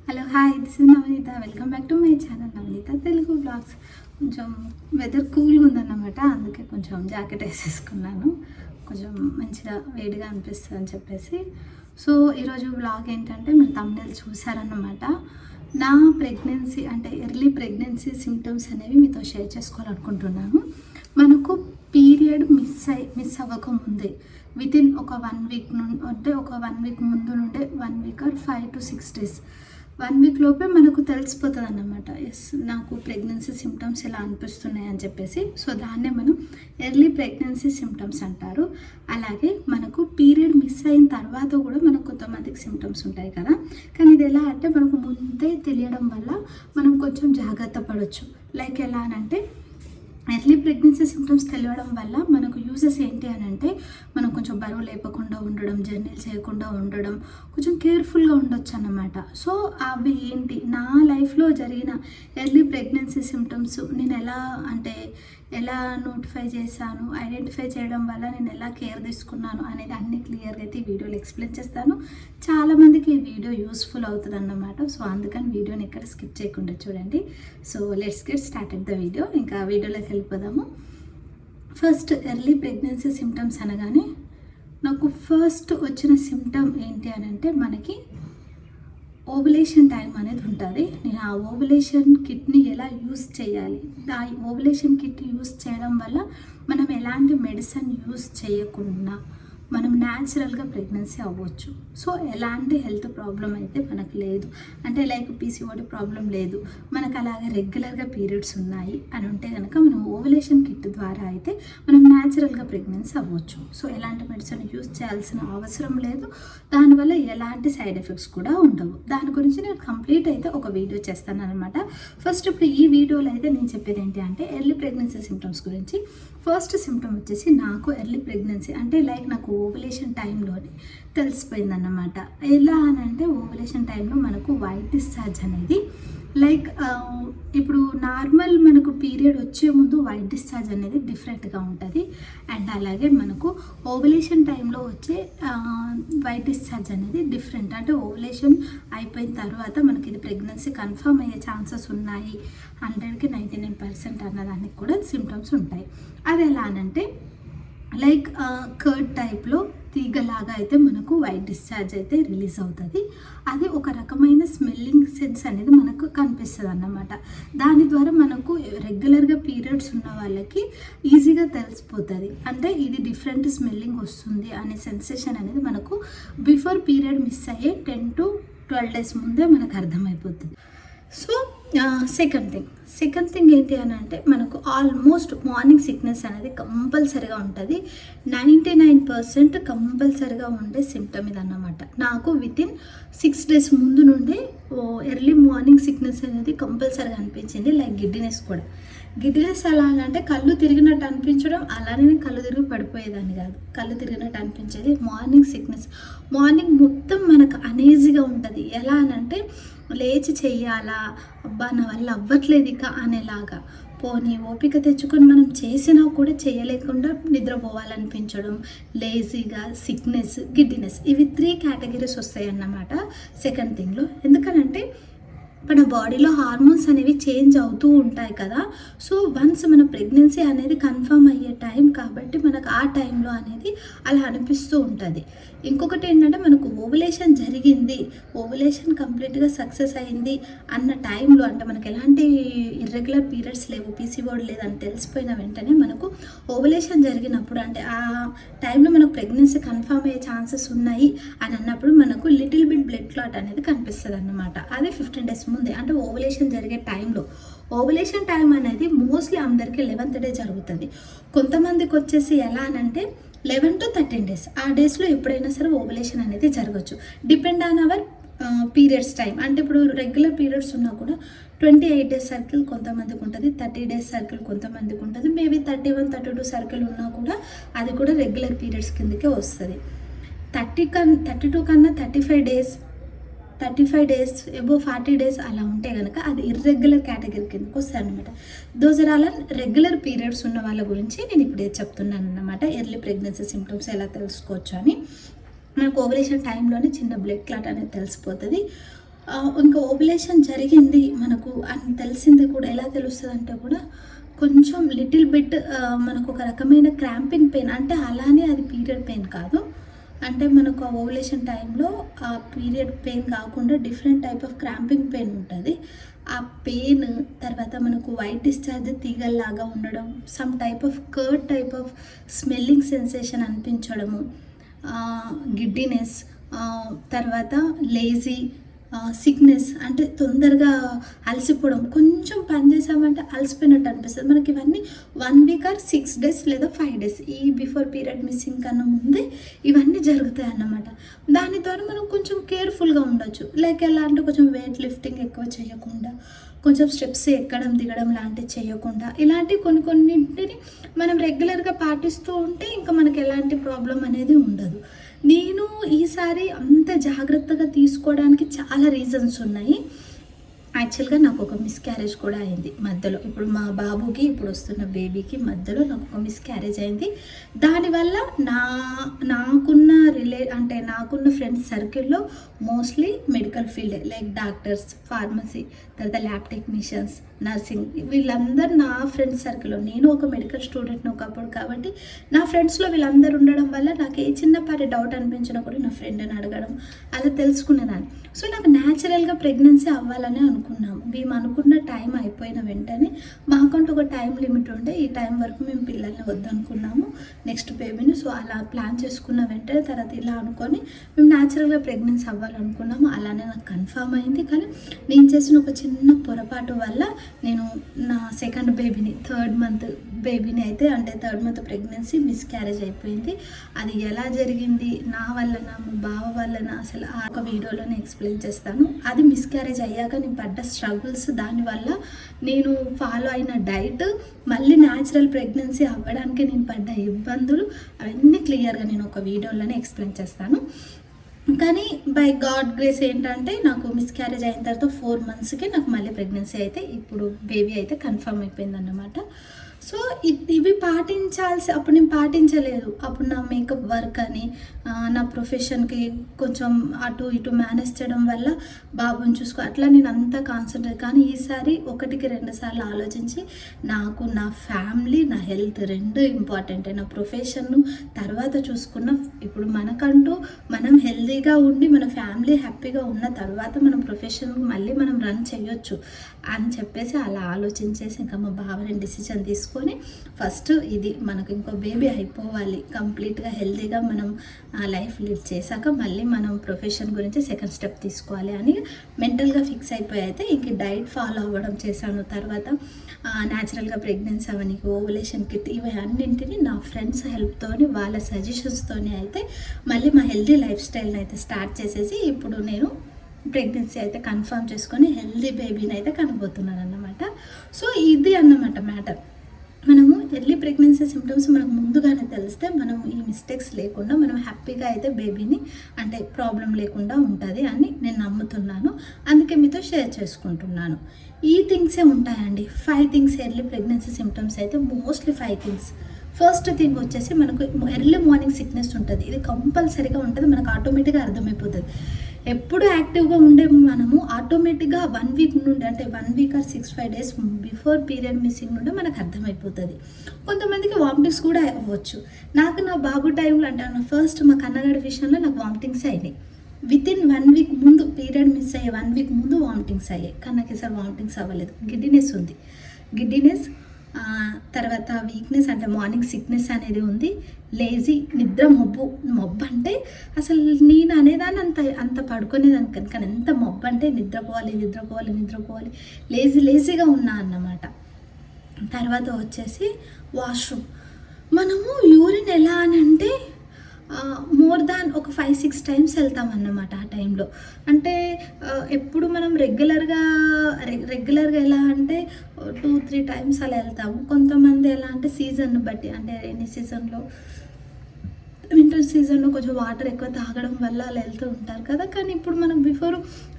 Hello hi, this is Navaneetha. Welcome back to my channel Navaneetha Telugu blogs. కొంచెం weather కూల్గా ఉందన్నమాట, అందుకే కొంచెం జాకెట్ వేసేసుకున్నాను. కొంచెం మంచిగా వేడిగా అనిపిస్తుంది అని చెప్పేసి. సో ఈరోజు బ్లాగ్ ఏంటంటే, మీరు తమ్ముళ్ళు చూసారన్నమాట. నా ప్రెగ్నెన్సీ అంటే ఎర్లీ ప్రెగ్నెన్సీ సిమ్టమ్స్ అనేవి మీతో షేర్ చేసుకోవాలనుకుంటున్నాను. మనకు పీరియడ్ మిస్ అవ్వకముందే వితిన్ ఒక 1 వీక్ నుండి అంటే ఒక 1 వీక్ ముందు నుండే 1 week or 5 to 6 days 1 week లోపే మనకు తెలిసిపోతుంది అన్నమాట. ఎస్, నాకు ప్రెగ్నెన్సీ సిమ్టమ్స్ ఎలా అనిపిస్తున్నాయి అని చెప్పేసి. సో దాన్నే మనం ఎర్లీ ప్రెగ్నెన్సీ సిమ్టమ్స్ అంటారు. అలాగే మనకు పీరియడ్ మిస్ అయిన తర్వాత కూడా మనకు కొంతమందికి సిమ్టమ్స్ ఉంటాయి కదా. కానీ ఇది ఎలా అంటే మనకు ముందే తెలియడం వల్ల మనం కొంచెం జాగ్రత్త పడవచ్చు. లైక్ ఎలా అనంటే, ఎర్లీ ప్రెగ్నెన్సీ సిమ్టమ్స్ తెలియడం వల్ల మనకు యూజెస్ ఏంటి అని అంటే, మనం కొంచెం బరువు లేపకుండా ఉండడం, జర్నీలు చేయకుండా ఉండడం, కొంచెం కేర్ఫుల్గా ఉండొచ్చు అన్నమాట. సో అవి ఏంటి, నా లైఫ్లో జరిగిన ఎర్లీ ప్రెగ్నెన్సీ సిమ్టమ్స్ నేను ఎలా నోటిఫై చేశాను, ఐడెంటిఫై చేయడం వల్ల నేను ఎలా కేర్ తీసుకున్నాను అనేది అన్ని క్లియర్గా అయితే ఈ వీడియోలో ఎక్స్ప్లెయిన్ చేస్తాను. చాలామందికి ఈ వీడియో యూస్ఫుల్ అవుతుంది అన్నమాట. సో అందుకని వీడియోని ఇక్కడ స్కిప్ చేయకుండా చూడండి. So let's get started the video. ఇంకా వీడియోలోకి వెళ్ళిపోదాము. ఫస్ట్ ఎర్లీ ప్రెగ్నెన్సీ సిమ్టమ్స్ అనగానే నాకు ఫస్ట్ వచ్చిన సిమ్టమ్ ఏంటి అని అంటే, మనకి ఓవులేషన్ టైం అనేది ఉంటుంది. నేను ఆ ఓవులేషన్ కిట్ని ఎలా యూస్ చేయాలి, ఆ ఓవులేషన్ కిట్ యూస్ చేయడం వల్ల మనం ఎలాంటి మెడిసిన్ యూస్ చేయకుండా మనం న్యాచురల్గా ప్రెగ్నెన్సీ అవ్వచ్చు. సో ఎలాంటి హెల్త్ ప్రాబ్లం అయితే మనకు లేదు, అంటే లైక్ పీసీఓడి ప్రాబ్లం లేదు, మనకు అలాగే రెగ్యులర్గా పీరియడ్స్ ఉన్నాయి అని ఉంటే కనుక మనం ఓవులేషన్ కిట్ ద్వారా అయితే మనం న్యాచురల్గా ప్రెగ్నెన్సీ అవ్వచ్చు. సో ఎలాంటి మెడిసిన్ యూస్ చేయాల్సిన అవసరం లేదు, దానివల్ల ఎలాంటి సైడ్ ఎఫెక్ట్స్ కూడా ఉండవు. దాని గురించి నేను కంప్లీట్ అయితే ఒక వీడియో చేస్తాను అనమాట. ఫస్ట్ ఇప్పుడు ఈ వీడియోలో అయితే నేను చెప్పేది ఏంటి అంటే, ఎర్లీ ప్రెగ్నెన్సీ సిమ్టమ్స్ గురించి. ఫస్ట్ సిమ్టమ్ వచ్చేసి, నాకు ఎర్లీ ప్రెగ్నెన్సీ అంటే లైక్ నాకు ఓవులేషన్ టైంలోనే తెలిసిపోయిందన్నమాట. ఎలా అని అంటే, ఓవులేషన్ టైంలో మనకు వైట్ డిశ్చార్జ్ అనేది లైక్ ఇప్పుడు నార్మల్ మనకు పీరియడ్ వచ్చే ముందు వైట్ డిశ్చార్జ్ అనేది డిఫరెంట్గా ఉంటుంది. అండ్ అలాగే మనకు ఓవులేషన్ టైంలో వచ్చే వైట్ డిశ్చార్జ్ అనేది డిఫరెంట్. అంటే ఓవులేషన్ అయిపోయిన తర్వాత మనకి ఇది ప్రెగ్నెన్సీ కన్ఫర్మ్ అయ్యే ఛాన్సెస్ ఉన్నాయి 100కి 99% అన్నదానికి కూడా సిమ్టమ్స్ ఉంటాయి. అది ఎలా అనంటే, లైక్ కర్డ్ టైప్లో తీగలాగా అయితే మనకు వైట్ డిశ్చార్జ్ అయితే రిలీజ్ అవుతుంది. అది ఒక రకమైన స్మెల్లింగ్ సెన్స్ అనేది మనకు కనిపిస్తుంది అన్నమాట. దాని ద్వారా మనకు రెగ్యులర్గా పీరియడ్స్ ఉన్న వాళ్ళకి ఈజీగా తెలిసిపోతుంది, అంటే ఇది డిఫరెంట్ స్మెల్లింగ్ వస్తుంది అనే సెన్సేషన్ అనేది మనకు బిఫోర్ పీరియడ్ మిస్ అయ్యే 10 to 12 days ముందే మనకు అర్థమైపోతుంది. సో సెకండ్ థింగ్ ఏంటి అని అంటే, మనకు ఆల్మోస్ట్ మార్నింగ్ సిక్నెస్ అనేది కంపల్సరీగా ఉంటుంది. 99% కంపల్సరీగా ఉండే సిమ్టమ్ ఇది అన్నమాట. నాకు వితిన్ 6 days ముందు నుండే ఎర్లీ మార్నింగ్ సిక్నెస్ అనేది కంపల్సరీగా అనిపించింది. లైక్ గిడ్డినెస్ ఎలా అంటే, కళ్ళు తిరిగినట్టు అనిపించడం, అలానే కళ్ళు తిరిగి పడిపోయేదాన్ని కాదు, కళ్ళు తిరిగినట్టు అనిపించేది. మార్నింగ్ సిక్నెస్, మార్నింగ్ మొత్తం మనకు అనేజీగా ఉంటుంది. ఎలా అనంటే, లేచి చెయ్యాలా, అబ్బా నా వల్ల అవ్వట్లేదు ఇక అనేలాగా, పోనీ ఓపిక తెచ్చుకొని మనం చేసినా కూడా చేయలేకుండా నిద్రపోవాలనిపించడం, లేజీగా, సిక్నెస్, గిడ్డినెస్, ఇవి 3 కేటగిరీస్ వస్తాయి అన్నమాట సెకండ్ థింగ్లో. ఎందుకనంటే మన బాడీలో హార్మోన్స్ అనేవి చేంజ్ అవుతూ ఉంటాయి కదా. సో వన్స్ మన ప్రెగ్నెన్సీ అనేది కన్ఫర్మ్ అయ్యే టైం కాబట్టి మనకు ఆ టైంలో అనేది అలా అనిపిస్తూ ఉంటుంది. ఇంకొకటి ఏంటంటే, మనకు ఓవులేషన్ జరిగింది, ఓవులేషన్ కంప్లీట్గా సక్సెస్ అయింది అన్న టైంలో, అంటే మనకు ఎలాంటి ఇర్రెగ్యులర్ పీరియడ్స్ లేవు, పీసీఓడి లేదని తెలిసిపోయిన వెంటనే మనకు ఓవులేషన్ జరిగినప్పుడు, అంటే ఆ టైంలో మనకు ప్రెగ్నెన్సీ కన్ఫర్మ్ అయ్యే ఛాన్సెస్ ఉన్నాయి అని అన్నప్పుడు మనకు లిటిల్ బిట్ బ్లడ్ క్లాట్ అనేది కనిపిస్తుంది అన్నమాట. అది 15 days ముందే, అంటే ఓవులేషన్ జరిగే టైంలో. ఓవులేషన్ టైం అనేది మోస్ట్లీ అందరికీ 11th day జరుగుతుంది. కొంతమందికి వచ్చేసి ఎలా అనంటే 11 to 13 days, ఆ డేస్లో ఎప్పుడైనా సరే ఓవులేషన్ అనేది జరగచ్చు, depend on hour periods time. అంటే ఇప్పుడు రెగ్యులర్ పీరియడ్స్ ఉన్నా కూడా 28 days సర్కిల్ కొంతమందికి ఉంటుంది, 30 days సర్కిల్ కొంతమందికి ఉంటుంది, మేబీ 31, 32 సర్కిల్ ఉన్నా కూడా అది కూడా రెగ్యులర్ పీరియడ్స్ కిందకే వస్తుంది. 32 కన్నా 35 days అబోవ్ 40 days అలా ఉంటే కనుక అది ఇర్రెగ్యులర్ కేటగిరీ కిందకి వస్తాయి అనమాట. Those are all regular periods ఉన్న వాళ్ళ గురించి నేను ఇప్పుడే చెప్తున్నాను అన్నమాట. ఎర్లీ ప్రెగ్నెన్సీ సిమ్టమ్స్ ఎలా తెలుసుకోవచ్చు అని. మనకు ఓవులేషన్ టైంలోనే చిన్న బ్లడ్ క్లాట్ అనేది తెలిసిపోతుంది. ఇంకా ఓవ్యులేషన్ జరిగింది మనకు అని తెలిసింది కూడా ఎలా తెలుస్తుందంటే కూడా కొంచెం లిటిల్ బిట్ మనకు ఒక రకమైన క్రాంపింగ్ పెయిన్, అంటే అలానే అది పీరియడ్ పెయిన్ కాదు, అంటే మనకు ఆ ఓవ్యులేషన్ టైంలో ఆ పీరియడ్ పెయిన్ కాకుండా different type of cramping pain ఉంటుంది. ఆ పెయిన్ తర్వాత మనకు వైట్ డిశ్చార్జ్ తీగల్లాగా ఉండడం, some type of curd type of smelling sensation అనిపించడము, గిడ్డినెస్, తర్వాత లేజీ, సిక్నెస్, అంటే తొందరగా అలసిపోవడం, కొంచెం పని చేసామంటే అలసిపోయినట్టు అనిపిస్తుంది మనకి. ఇవన్నీ 1 వీక్ ఆర్ 6 డేస్ లేదా 5 డేస్ ఈ బిఫోర్ పీరియడ్ మిస్సింగ్ కన్నా ముందే ఇవన్నీ జరుగుతాయి అన్నమాట. దాని ద్వారా మనం కొంచెం కేర్ఫుల్గా ఉండొచ్చు. లైక్ ఎలా అంటే కొంచెం వెయిట్ లిఫ్టింగ్ ఎక్కువ చేయకుండా, కొంచెం స్టెప్స్ ఎక్కడం దిగడం లాంటివి చేయకుండా, ఇలాంటి కొన్నింటిని మనం రెగ్యులర్గా పాటిస్తూ ఉంటే ఇంకా మనకి ఎలాంటి ప్రాబ్లం అనేది ఉండదు. నేను ఈసారి అంత జాగ్రత్తగా తీసుకోవడానికి చాలా రీజన్స్ ఉన్నాయి. యాక్చువల్గా నాకు ఒక మిస్క్యారేజ్ కూడా అయింది మధ్యలో. ఇప్పుడు మా బాబుకి ఇప్పుడు వస్తున్న బేబీకి మధ్యలో నాకు ఒక మిస్క్యారేజ్ అయింది. దానివల్ల నాకున్న అంటే నాకున్న ఫ్రెండ్స్ సర్కిల్లో mostly medical field like doctors, pharmacy, తర్వాత ల్యాబ్ టెక్నీషియన్స్, నర్సింగ్, వీళ్ళందరూ నా ఫ్రెండ్స్ సర్కిల్లో. నేను ఒక మెడికల్ స్టూడెంట్ని ఒకప్పుడు కాబట్టి నా ఫ్రెండ్స్లో వీళ్ళందరూ ఉండడం వల్ల నాకు ఏ చిన్నపాటి డౌట్ అనిపించినా కూడా నా ఫ్రెండ్ని అడగడం అలా తెలుసుకునేదాన్ని. సో నాకు న్యాచురల్గా ప్రెగ్నెన్సీ అవ్వాలని అనుకున్నాము. మేము అనుకున్న టైం అయిపోయిన వెంటనే మాకంటూ ఒక టైం లిమిట్ ఉంటే ఈ టైం వరకు మేము పిల్లల్ని వద్దనుకున్నాము, నెక్స్ట్ బేబీని. సో అలా ప్లాన్ చేసుకున్న వెంటనే తర్వాత ఇలా అనుకొని మేము న్యాచురల్గా ప్రెగ్నెన్సీ అవ్వాలనుకున్నాము. అలానే నాకు కన్ఫామ్ అయింది. కానీ నేను చేసిన ఒక చిన్న పొరపాటు వల్ల నేను నా సెకండ్ బేబీని, 3rd మంత్ బేబీని అయితే, అంటే 3rd మంత్ ప్రెగ్నెన్సీ మిస్క్యారేజ్ అయిపోయింది. అది ఎలా జరిగింది, నా వల్లనా మా బావ వల్లనా, అసలు ఆ ఒక వీడియోలోనే ఎక్స్ప్లెయిన్ చేస్తాను. అది మిస్క్యారేజ్ అయ్యాక నేను పడ్డ స్ట్రగుల్స్, దానివల్ల నేను ఫాలో అయిన డైట్, మళ్ళీ న్యాచురల్ ప్రెగ్నెన్సీ అవ్వడానికి నేను పడ్డ ఇబ్బందులు, అవన్నీ క్లియర్గా నేను ఒక వీడియోలోనే ఎక్స్ప్లెయిన్ చేస్తాను. కానీ బై గాడ్ గ్రేస్ ఏంటంటే నాకు మిస్క్యారేజ్ అయిన తర్వాత 4 మంత్స్కి నాకు మళ్ళీ ప్రెగ్నెన్సీ అయితే ఇప్పుడు బేబీ అయితే కన్ఫర్మ్ అయిపోయింది అన్నమాట. సో ఇవి పాటించాల్సి, అప్పుడు నేను పాటించలేదు. అప్పుడు నా మేకప్ వర్క్ అని నా ప్రొఫెషన్కి కొంచెం అటు ఇటు మేనేజ్ చేయడం వల్ల బాబుని చూసుకో అట్లా నేను అంతా కాన్సన్ట్రేట్. కానీ ఈసారి 1కి 2 సార్లు ఆలోచించి నాకు నా ఫ్యామిలీ, నా హెల్త్ 2 ఇంపార్టెంట్. నా ప్రొఫెషన్ తర్వాత చూసుకున్న, ఇప్పుడు మనకంటూ మనం హెల్తీగా ఉండి మన ఫ్యామిలీ హ్యాపీగా ఉన్న తర్వాత మన ప్రొఫెషన్ మళ్ళీ మనం రన్ చేయొచ్చు అని చెప్పేసి అలా ఆలోచించేసి ఇంకా మా బావని డిసిజన్ తీసుకొని ఫస్ట్ ఇది మనకు ఇంకో బేబీ అయిపోవాలి, కంప్లీట్గా హెల్తీగా మనం లైఫ్ లీడ్ చేశాక మళ్ళీ మనం ప్రొఫెషన్ గురించి సెకండ్ స్టెప్ తీసుకోవాలి అని మెంటల్గా ఫిక్స్ అయిపోయి అయితే ఇంక డైట్ ఫాలో అవ్వడం చేశాను. తర్వాత న్యాచురల్గా ప్రెగ్నెన్సీ అవని, ఓవులేషన్ కిట్, ఇవి అన్నింటినీ నా ఫ్రెండ్స్ హెల్ప్తోని, వాళ్ళ సజెషన్స్తోని అయితే మళ్ళీ మా హెల్తీ లైఫ్ స్టైల్ని అయితే స్టార్ట్ చేసేసి ఇప్పుడు నేను ప్రెగ్నెన్సీ అయితే కన్ఫర్మ్ చేసుకొని హెల్తీ బేబీని అయితే కనబోతున్నాను అన్నమాట. సో ఇది అన్నమాట మ్యాటర్. మనము ఎర్లీ ప్రెగ్నెన్సీ సిమ్టమ్స్ మనకు ముందుగానే తెలిస్తే మనం ఈ మిస్టేక్స్ లేకుండా మనం హ్యాపీగా అయితే బేబీని, అంటే ప్రాబ్లం లేకుండా ఉంటుంది అని నేను నమ్ముతున్నాను. అందుకే మీతో షేర్ చేసుకుంటున్నాను. ఈ థింగ్సే ఉంటాయండి, 5 థింగ్స్ ఎర్లీ ప్రెగ్నెన్సీ సిమ్టమ్స్ అయితే మోస్ట్లీ 5 థింగ్స్. ఫస్ట్ థింగ్ వచ్చేసి మనకు ఎర్లీ మార్నింగ్ సిక్నెస్ ఉంటుంది. ఇది కంపల్సరీగా ఉంటుంది, మనకు ఆటోమేటిక్గా అర్థమైపోతుంది. ఎప్పుడు యాక్టివ్గా ఉండే మనము ఆటోమేటిక్గా 1 వీక్ నుండి, అంటే 1 week or 6-5 days before period missing నుండి మనకు అర్థమైపోతుంది. కొంతమందికి వామిటింగ్స్ కూడా అవ్వచ్చు. నాకు నా బాబు టైంలో, అంటే నా ఫస్ట్ మా కన్నగడి విషయంలో నాకు వామిటింగ్స్ అయినాయి. వితిన్ 1 వీక్ ముందు, పీరియడ్ మిస్ అయ్యే 1 వీక్ ముందు వామిటింగ్స్ అయ్యాయి. కానీ నాకు ఈసారి వామిటింగ్స్ అవ్వలేదు. గిడ్డినెస్ ఉంది, గిడ్డినెస్, తర్వాత వీక్నెస్, అంటే మార్నింగ్ సిక్నెస్ అనేది ఉంది. లేజీ, నిద్ర మబ్బు అంటే అసలు నేను అనేదాన్ని అంత పడుకునేదాన్ని కానీ ఎంత మబ్బు అంటే నిద్రపోవాలి లేజీగా ఉన్నా అన్నమాట. తర్వాత వచ్చేసి వాష్రూమ్. మనము యూరిన్ ఎలా అని అంటే మోర్ దాన్ ఒక 5-6 టైమ్స్ వెళ్తామన్నమాట ఆ టైంలో. అంటే ఎప్పుడు మనం రెగ్యులర్గా ఎలా అంటే 2-3 టైమ్స్ అలా వెళ్తాము. కొంతమంది ఎలా అంటే సీజన్ను బట్టి, అంటే రైనీ సీజన్లో, వింటర్ సీజన్లో కొంచెం వాటర్ ఎక్కువ తాగడం వల్ల అలా వెళ్తూ ఉంటారు కదా. కానీ ఇప్పుడు మనం బిఫోర్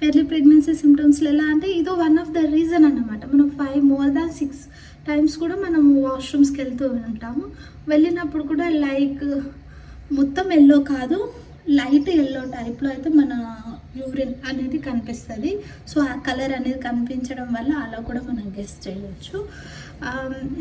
ఎర్లీ ప్రెగ్నెన్సీ సిమ్టమ్స్లో ఎలా అంటే ఇదో వన్ ఆఫ్ ద రీజన్ అన్నమాట. మనం 5-6 టైమ్స్ కూడా మనం వాష్రూమ్స్కి వెళ్తూ ఉంటాము. వెళ్ళినప్పుడు కూడా లైక్ మొత్తం ఎల్లో కాదు, లైట్ ఎల్లో టైప్లో అయితే మన యూరిన్ అనేది కనిపిస్తుంది. సో ఆ కలర్ అనేది కనిపించడం వల్ల అలా కూడా మనం గెస్ చేయవచ్చు.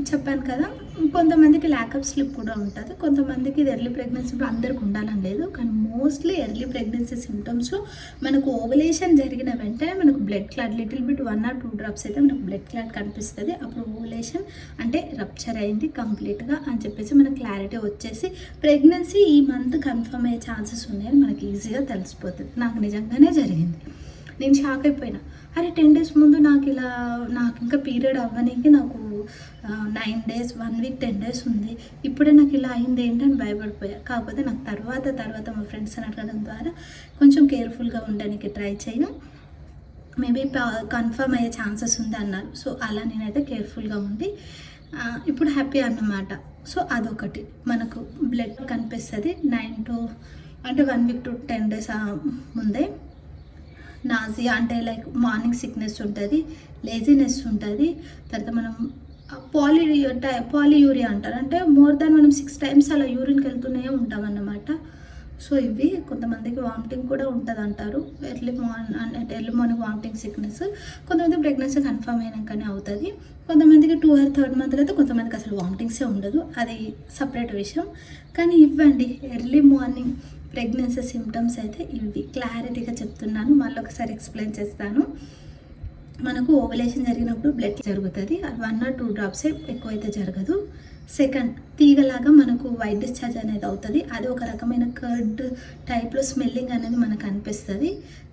చెప్పాను కదా, కొంతమందికి ల్యాకప్ స్లిప్ కూడా ఉంటుంది. కొంతమందికి ఇది ఎర్లీ ప్రెగ్నెన్సీ అందరికి ఉండాలని లేదు, కానీ మోస్ట్లీ ఎర్లీ ప్రెగ్నెన్సీ సిమ్టమ్స్లో మనకు ఓవలేషన్ జరిగిన వెంటనే మనకు blood clot little bit 1 or 2 drops అయితే మనకు బ్లడ్ క్లాట్ కనిపిస్తుంది. అప్పుడు ఓవలేషన్ అంటే రప్చర్ అయింది కంప్లీట్గా అని చెప్పేసి మనకు క్లారిటీ వచ్చేసి ప్రెగ్నెన్సీ ఈ మంత్ కన్ఫర్మ్ అయ్యే ఛాన్సెస్ ఉన్నాయని మనకి ఈజీగా తెలిసిపోతుంది. నాకు నిజంగానే జరిగింది. నేను షాక్ అయిపోయినా, అరే 10 days ముందు నాకు ఇంకా పీరియడ్ అవ్వడానికి నాకు 9 days 1 week 10 days ఉంది, ఇప్పుడే నాకు ఇలా అయింది ఏంటని భయపడిపోయా. కాకపోతే నాకు తర్వాత మా ఫ్రెండ్స్ అని అడగడం ద్వారా కొంచెం కేర్ఫుల్గా ఉండడానికి ట్రై చేయను, మేబీ కన్ఫర్మ్ అయ్యే ఛాన్సెస్ ఉంది అన్నారు. సో అలా నేనైతే కేర్ఫుల్గా ఉండి ఇప్పుడు హ్యాపీ అన్నమాట. సో అదొకటి మనకు బ్లడ్ కనిపిస్తుంది 1 week to 10 days ముందే. నాజియా అంటే లైక్ మార్నింగ్ సిక్నెస్ ఉంటుంది, లేజినెస్ ఉంటుంది. తర్వాత మనం పాలియూరియా అంటారు, అంటే మోర్ దాన్ మనం 6 times అలా యూరిన్కి వెళ్తూనే ఉంటామన్నమాట. సో ఇవి కొంతమందికి వామిటింగ్ కూడా ఉంటుంది అంటారు, ఎర్లీ మార్నింగ్ వామిటింగ్ సిక్నెస్. కొంతమంది ప్రెగ్నెన్సీ కన్ఫర్మ్ అయినాకనే అవుతుంది. కొంతమందికి 2 or 3rd month అయితే కొంతమందికి అసలు వామిటింగ్సే ఉండదు, అది సపరేట్ విషయం. కానీ ఇవ్వండి ఎర్లీ మార్నింగ్ ప్రెగ్నెన్సీ సిమ్టమ్స్ అయితే ఇవి క్లారిటీగా చెప్తున్నాను. మళ్ళీ ఒకసారి ఎక్స్ప్లెయిన్ చేస్తాను. మనకు ఓవలేషన్ జరిగినప్పుడు బ్లడ్ జరుగుతుంది, 1 or 2 drops ఎక్కువైతే జరగదు. సెకండ్, తీగలాగా మనకు వైట్ డిశ్చార్జ్ అనేది అవుతుంది, అది ఒక రకమైన కర్డ్ టైప్లో స్మెల్లింగ్ అనేది మనకు అనిపిస్తుంది.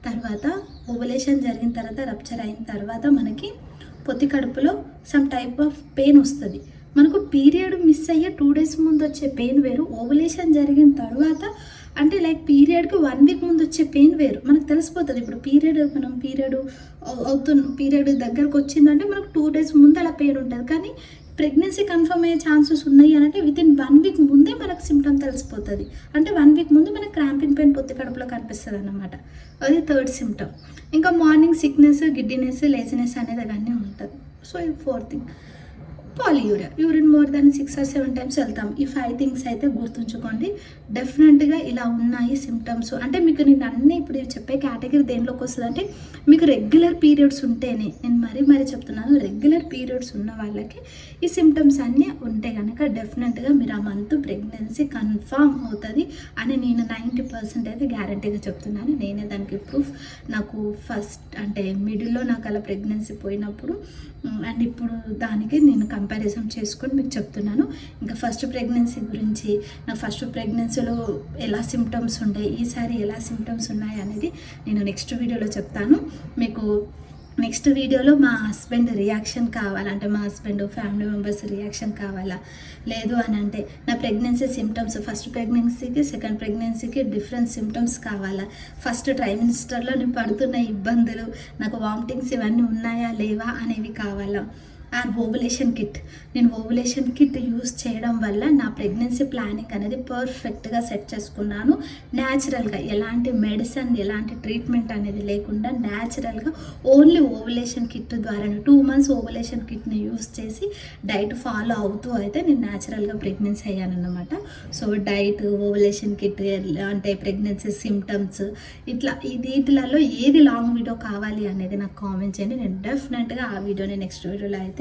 తర్వాత ఓవలేషన్ జరిగిన తర్వాత రప్చర్ అయిన తర్వాత మనకి పొత్తి కడుపులో సమ్ టైప్ ఆఫ్ పెయిన్ వస్తుంది. మనకు పీరియడ్ మిస్ అయ్యే 2 days ముందు వచ్చే పెయిన్ వేరు, ఓవలేషన్ జరిగిన తర్వాత అంటే లైక్ పీరియడ్కి 1 week ముందు వచ్చే పెయిన్ వేరు. మనకు తెలిసిపోతుంది ఇప్పుడు పీరియడ్ దగ్గరకు వచ్చిందంటే మనకు 2 days ముందు అలా పెయిన్ ఉంటుంది. కానీ ప్రెగ్నెన్సీ కన్ఫర్మ్ అయ్యే ఛాన్సెస్ ఉన్నాయి అని అంటే వితిన్ 1 week ముందే మనకు సిమ్టమ్ తెలిసిపోతుంది. అంటే 1 week ముందు మనకు క్రాంపింగ్ పెయిన్ పొత్తి కడుపులో కనిపిస్తుంది అన్నమాట. అది 3rd సిమ్టమ్. ఇంకా మార్నింగ్ సిక్నెస్, గిడ్డినెస్, లేజినెస్ అనేది అవన్నీ ఉంటుంది. సో ఇది 4th thing. Polyuria, urine more than 6 or 7 times వెళ్తాం. ఈ 5 things అయితే గుర్తుంచుకోండి. డెఫినెట్గా ఇలా ఉన్నాయి సిమ్టమ్స్. అంటే మీకు నేను అన్నీ ఇప్పుడు చెప్పే కేటగిరీ దేనిలోకి వస్తుంది అంటే మీకు రెగ్యులర్ పీరియడ్స్ ఉంటేనే, నేను మరీ చెప్తున్నాను, రెగ్యులర్ పీరియడ్స్ ఉన్న వాళ్ళకి ఈ సిమ్టమ్స్ అన్నీ ఉంటే కనుక డెఫినెట్గా మీరు ఆ మంత్ ప్రెగ్నెన్సీ కన్ఫర్మ్ అవుతుంది అని నేను 90% అయితే గ్యారంటీగా చెప్తున్నాను. నేనే దానికి ప్రూఫ్. నాకు ఫస్ట్ అంటే మిడిల్లో నాకు అలా ప్రెగ్నెన్సీ పోయినప్పుడు అండ్ ఇప్పుడు దానికి నేను కంపారిజన్ చేసుకొని మీకు చెప్తున్నాను. ఇంకా ఫస్ట్ ప్రెగ్నెన్సీ గురించి, నా ఫస్ట్ ప్రెగ్నెన్సీలో ఎలా సిమ్టమ్స్ ఉండే, ఈసారి ఎలా సిమ్టమ్స్ ఉన్నాయి అనేది నేను నెక్స్ట్ వీడియోలో చెప్తాను. మీకు నెక్స్ట్ వీడియోలో మా హస్బెండ్ రియాక్షన్ కావాలంటే, మా హస్బెండ్ ఫ్యామిలీ మెంబర్స్ రియాక్షన్ కావాలా, లేదు అని అంటే నా ప్రెగ్నెన్సీ సిమ్టమ్స్ ఫస్ట్ ప్రెగ్నెన్సీకి సెకండ్ ప్రెగ్నెన్సీకి డిఫరెంట్ సిమ్టమ్స్ కావాలా, ఫస్ట్ ట్రైమిస్టర్లో నేను పడుతున్న ఇబ్బందులు, నాకు వామిటింగ్స్ ఇవన్నీ ఉన్నాయా లేవా అనేవి కావాలా, ఆర్ ఓవులేషన్ కిట్, నేను ఓవులేషన్ కిట్ యూస్ చేయడం వల్ల నా ప్రెగ్నెన్సీ ప్లానింగ్ అనేది పర్ఫెక్ట్గా సెట్ చేసుకున్నాను. న్యాచురల్గా ఎలాంటి మెడిసిన్, ఎలాంటి ట్రీట్మెంట్ అనేది లేకుండా న్యాచురల్గా ఓన్లీ ఓవులేషన్ కిట్ ద్వారా 2 months ఓవులేషన్ కిట్ని యూస్ చేసి డైట్ ఫాలో అవుతూ అయితే నేను న్యాచురల్గా ప్రెగ్నెన్సీ అయ్యానన్నమాట. సో డైట్, ఓవులేషన్ కిట్ అంటే ప్రెగ్నెన్సీ సిమ్టమ్స్ ఇట్లా వీటిలలో ఏది లాంగ్ వీడియో కావాలి అనేది నాకు కామెంట్ చేయండి. నేను డెఫినెట్గా ఆ వీడియోని నెక్స్ట్ వీడియోలో అయితే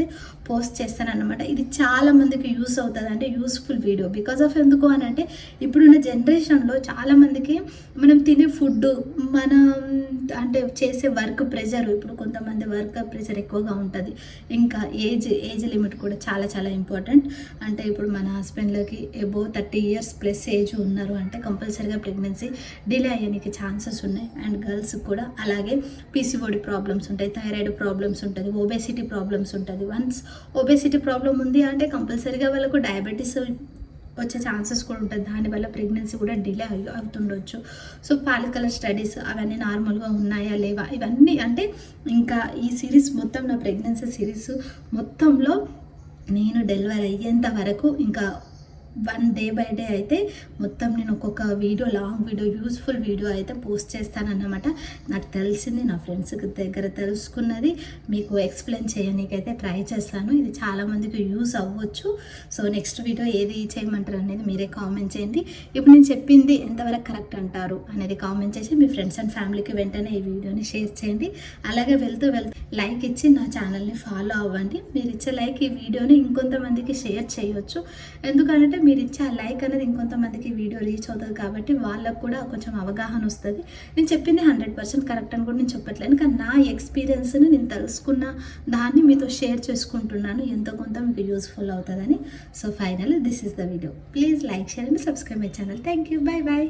పోస్ట్ చేస్తానన్నమాట. ఇది చాలా మందికి యూస్ అవుతుంది, అంటే యూస్ఫుల్ వీడియో. బికాజ్ ఆఫ్ ఎందుకు అని అంటే ఇప్పుడున్న జనరేషన్లో చాలామందికి మనం తినే ఫుడ్, మనం అంటే చేసే వర్క్ ప్రెషర్, ఇప్పుడు కొంతమంది వర్క్ ప్రెషర్ ఎక్కువగా ఉంటుంది. ఇంకా ఏజ్ లిమిట్ కూడా చాలా ఇంపార్టెంట్. అంటే ఇప్పుడు మన హస్బెండ్లకి అబోవ్ 30 years ప్లస్ ఏజ్ ఉన్నారు అంటే కంపల్సరీగా ప్రెగ్నెన్సీ డిలే అయ్యడానికి ఛాన్సెస్ ఉన్నాయి. అండ్ గర్ల్స్ కూడా అలాగే పీసీఓడి ప్రాబ్లమ్స్ ఉంటాయి, థైరాయిడ్ ప్రాబ్లమ్స్ ఉంటుంది, ఒబేసిటీ ప్రాబ్లమ్స్ ఉంటుంది. వన్స్ ఒబేసిటీ ప్రాబ్లం ఉంది అంటే కంపల్సరీగా వాళ్ళకు డయాబెటీస్ వచ్చే ఛాన్సెస్ కూడా ఉంటుంది, దానివల్ల ప్రెగ్నెన్సీ కూడా డిలే అవుతుండొచ్చు. సో పాలికల స్టడీస్ అవన్నీ నార్మల్గా ఉన్నాయా లేవా ఇవన్నీ, అంటే ఇంకా ఈ సిరీస్ మొత్తం, నా ప్రెగ్నెన్సీ సిరీస్ మొత్తంలో నేను డెలివరీ అయ్యేంత వరకు ఇంకా డే బై డే అయితే మొత్తం నేను ఒక్కొక్క video, long video, useful video అయితే పోస్ట్ చేస్తానన్నమాట. నాకు తెలిసింది, నా ఫ్రెండ్స్ దగ్గర తెలుసుకున్నది మీకు ఎక్స్ప్లెయిన్ చేయడానికైతే ట్రై చేస్తాను. ఇది చాలామందికి యూస్ అవ్వచ్చు. సో నెక్స్ట్ వీడియో ఏది చేయమంటారు అనేది మీరే కామెంట్ చేయండి. ఇప్పుడు నేను చెప్పింది ఎంతవరకు కరెక్ట్ అంటారు అనేది కామెంట్ చేసి మీ ఫ్రెండ్స్ అండ్ ఫ్యామిలీకి వెంటనే ఈ వీడియోని షేర్ చేయండి. అలాగే వెళ్తూ లైక్ ఇచ్చి నా ఛానల్ని ఫాలో అవ్వండి. మీరు ఇచ్చే లైక్ ఈ వీడియోని ఇంకొంతమందికి షేర్ చేయొచ్చు. ఎందుకంటే మీరు ఇచ్చే ఆ లైక్ అనేది ఇంకొంతమందికి వీడియో రీచ్ అవుతుంది కాబట్టి వాళ్ళకు కూడా కొంచెం అవగాహన వస్తుంది. నేను చెప్పింది 100% కరెక్ట్ అని కూడా నేను చెప్పట్లేదు, కానీ నా ఎక్స్పీరియన్స్ని నేను తెలుసుకున్న దాన్ని మీతో షేర్ చేసుకుంటున్నాను. ఎంతో కొంత మీకు యూస్ఫుల్ అవుతుందని. So final this is the video. Please like, share and subscribe my channel. Thank you. Bye bye.